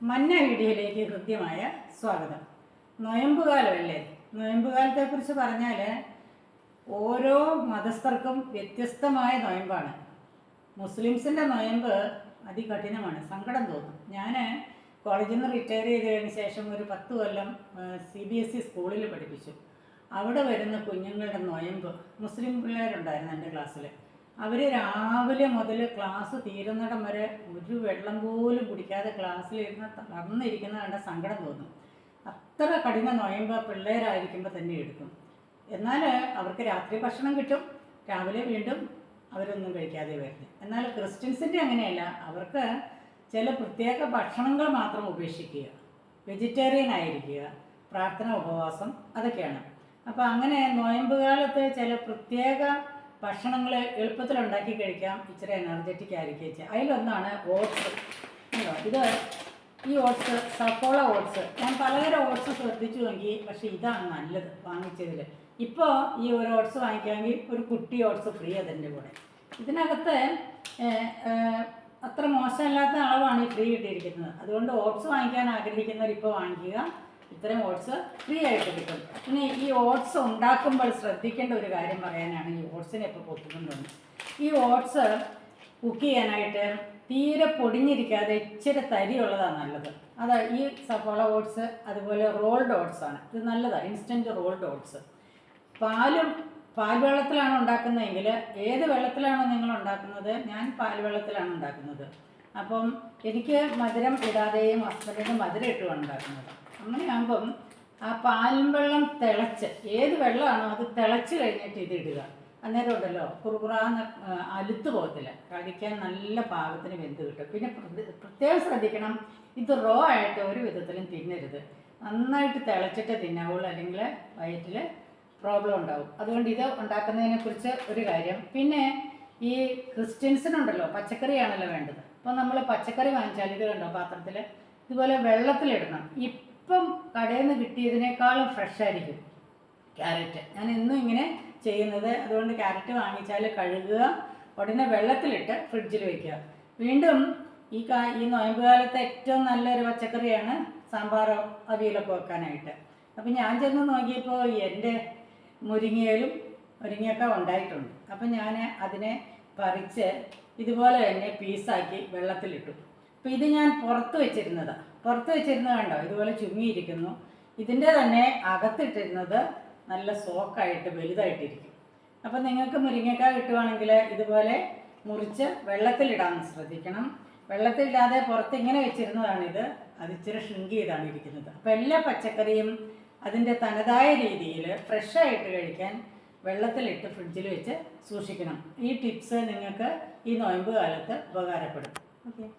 മന്ന വീഡിയോയിലേക്ക് ഹൃദ്യമായ സ്വാഗതം. നൊയമ്പുകാലമല്ലേ? നൊയമ്പുകാലത്തെക്കുറിച്ച് പറഞ്ഞാൽ ഓരോ മതസ്ഥർക്കും വ്യത്യസ്തമായ നൊയമ്പാണ്. മുസ്ലിംസിൻ്റെ നൊയമ്പ് അതികഠിനമാണ്, സങ്കടം തോന്നും. ഞാൻ കോളേജിൽ നിന്ന് റിട്ടയർ ചെയ്തതിന് ശേഷം ഒരു 10 കൊല്ലം CBSE സ്കൂളിൽ പഠിപ്പിച്ചു. അവിടെ വരുന്ന കുഞ്ഞുങ്ങളുടെ നൊയമ്പ്, മുസ്ലിം പിള്ളേരുണ്ടായിരുന്നു എൻ്റെ ക്ലാസ്സിൽ. അവർ രാവിലെ മുതൽ ക്ലാസ് തീരുന്നിടം വരെ ഒരു വെള്ളം പോലും കുടിക്കാതെ ക്ലാസ്സിലിരുന്ന് തളർന്നിരിക്കുന്ന കണ്ട സങ്കടം തോന്നും. അത്ര കഠിന നൊയമ്പ് പിള്ളേരായിരിക്കുമ്പോൾ തന്നെ എടുക്കും. എന്നാൽ അവർക്ക് രാത്രി ഭക്ഷണം കിട്ടും, രാവിലെ വീണ്ടും അവരൊന്നും കഴിക്കാതെ വരുന്നത്. എന്നാൽ ക്രിസ്ത്യൻസിൻ്റെ അങ്ങനെയല്ല, അവർക്ക് ചില പ്രത്യേക ഭക്ഷണങ്ങൾ മാത്രം ഉപേക്ഷിക്കുക, വെജിറ്റേറിയൻ ആയിരിക്കുക, പ്രാർത്ഥന, ഉപവാസം, അതൊക്കെയാണ്. അപ്പോൾ അങ്ങനെ നൊയമ്പ് കാലത്ത് ചില പ്രത്യേക ഭക്ഷണങ്ങൾ എളുപ്പത്തിൽ ഉണ്ടാക്കി കഴിക്കാം, ഇച്ചിരി എനർജറ്റിക് ആയിരിക്കുകയും ചെയ്യാം. അതിലൊന്നാണ് ഓട്സ്. ഇത് ഈ ഓട്സ്, സഫോള ഓട്സ്. ഞാൻ പലതരം ഓട്സ് ശ്രദ്ധിച്ചു നോക്കി, പക്ഷേ ഇതാണ് നല്ലത് വാങ്ങിച്ചതിൽ. ഇപ്പോൾ ഈ ഒരു ഓട്സ് വാങ്ങിക്കാമെങ്കിൽ ഒരു കുട്ടി ഓട്സ് ഫ്രീ അതിൻ്റെ കൂടെ. ഇതിനകത്ത് അത്ര മോശമല്ലാത്ത അളവാണ് ഈ ഫ്രീ കിട്ടിയിരിക്കുന്നത്. അതുകൊണ്ട് ഓട്സ് വാങ്ങിക്കാൻ ആഗ്രഹിക്കുന്നവർ ഇപ്പോൾ വാങ്ങിക്കുക, ഇത്രയും ഓട്സ് ഫ്രീ ആയിട്ട് കിട്ടും. പിന്നെ ഈ ഓട്സ് ഉണ്ടാക്കുമ്പോൾ ശ്രദ്ധിക്കേണ്ട ഒരു കാര്യം പറയാനാണ്, ഈ ഓട്സിനെ ഇപ്പോൾ പൊട്ടുന്നുണ്ട്. ഈ ഓട്സ് കുക്ക് ചെയ്യാനായിട്ട് തീരെ പൊടിഞ്ഞിരിക്കാതെ ഇച്ചിരി തരിയുള്ളതാണ് നല്ലത്. അത് ഈ സഫോള ഓട്സ്, അതുപോലെ റോൾഡ് ഓട്സ് ആണ്. ഇത് നല്ലതാണ്, ഇൻസ്റ്റൻറ്റ് റോൾഡ് ഓട്സ്. പാൽവെള്ളത്തിലാണ് ഉണ്ടാക്കുന്നതെങ്കിൽ, ഏത് വെള്ളത്തിലാണോ നിങ്ങൾ ഉണ്ടാക്കുന്നത്, ഞാൻ പാൽവെള്ളത്തിലാണ് ഉണ്ടാക്കുന്നത്. അപ്പം എനിക്ക് മധുരം ഇടാതെയും ഹസ്ബൻഡിന് മധുരം ഇട്ടുമാണ് ഉണ്ടാക്കുന്നത്. അങ്ങനെയാകുമ്പം ആ പാൽവെള്ളം തിളച്ച്, ഏത് വെള്ളമാണോ അത് തിളച്ച് കഴിഞ്ഞിട്ട് ഇത് ഇടുക. അന്നേരം ഉണ്ടല്ലോ കുറുകുറാന്ന് അലുത്ത് പോകത്തില്ല, കഴിക്കാൻ നല്ല പാകത്തിന് വെന്ത് കിട്ടും. പിന്നെ പ്രത്യേകം ശ്രദ്ധിക്കണം, ഇത് റോ ആയിട്ട് ഒരു വിധത്തിലും തിന്നരുത്. നന്നായിട്ട് തിളച്ചിട്ട് തിന്നാവുള്ളൂ, അല്ലെങ്കിൽ വയറ്റിൽ പ്രോബ്ലം ഉണ്ടാവും. അതുകൊണ്ട് ഇത് ഉണ്ടാക്കുന്നതിനെക്കുറിച്ച് ഒരു കാര്യം. പിന്നെ ഈ ക്രിസ്ത്യൻസിനുണ്ടല്ലോ പച്ചക്കറിയാണല്ലോ വേണ്ടത്. അപ്പോൾ നമ്മൾ പച്ചക്കറി വാങ്ങിച്ചാൽ ഇത് കണ്ടോ പാത്രത്തിൽ ഇതുപോലെ വെള്ളത്തിലിടണം. ഇപ്പം കടയിൽ നിന്ന് കിട്ടിയതിനേക്കാളും ഫ്രഷായിരിക്കും ക്യാരറ്റ്. ഞാൻ എന്നും ഇങ്ങനെ ചെയ്യുന്നത്. അതുകൊണ്ട് ക്യാരറ്റ് വാങ്ങിച്ചാൽ കഴുകുക, ഉടനെ വെള്ളത്തിലിട്ട് ഫ്രിഡ്ജിൽ വയ്ക്കുക. വീണ്ടും ഈ നൊയമ്പ് കാലത്തെ ഏറ്റവും നല്ലൊരു പച്ചക്കറിയാണ് സാമ്പാറോ അവിയലൊക്കെ വെക്കാനായിട്ട്. അപ്പം ഞാൻ ചെന്ന് നോക്കിയപ്പോൾ എൻ്റെ മുരിങ്ങയൊക്കെ ഉണ്ടായിട്ടുണ്ട്. അപ്പം ഞാൻ അതിനെ പറിച്ച് ഇതുപോലെ തന്നെ പീസാക്കി വെള്ളത്തിലിട്ടു. അപ്പോൾ ഇത് ഞാൻ പുറത്ത് വെച്ചിരുന്നത് കണ്ടോ, ഇതുപോലെ ചുങ്ങിയിരിക്കുന്നു. ഇതിൻ്റെ തന്നെ അകത്തിട്ടിരുന്നത് നല്ല സോക്കായിട്ട് വലുതായിട്ടിരിക്കും. അപ്പം നിങ്ങൾക്ക് മുരിങ്ങക്കായ കിട്ടുവാണെങ്കിൽ ഇതുപോലെ മുറിച്ച് വെള്ളത്തിലിടാൻ ശ്രദ്ധിക്കണം. വെള്ളത്തിലിടാതെ പുറത്ത് ഇങ്ങനെ വെച്ചിരുന്നതാണിത്, അത് ഇച്ചിരി ഷ്രിങ്ക് ചെയ്താണ് ഇരിക്കുന്നത്. അപ്പോൾ എല്ലാ പച്ചക്കറിയും അതിൻ്റെ തനതായ രീതിയിൽ ഫ്രഷായിട്ട് കഴിക്കാൻ വെള്ളത്തിലിട്ട് ഫ്രിഡ്ജിൽ വെച്ച് സൂക്ഷിക്കണം. ഈ ടിപ്സ് നിങ്ങൾക്ക് ഈ നൊയമ്പ് കാലത്ത് ഉപകാരപ്പെടും. ഓക്കെ.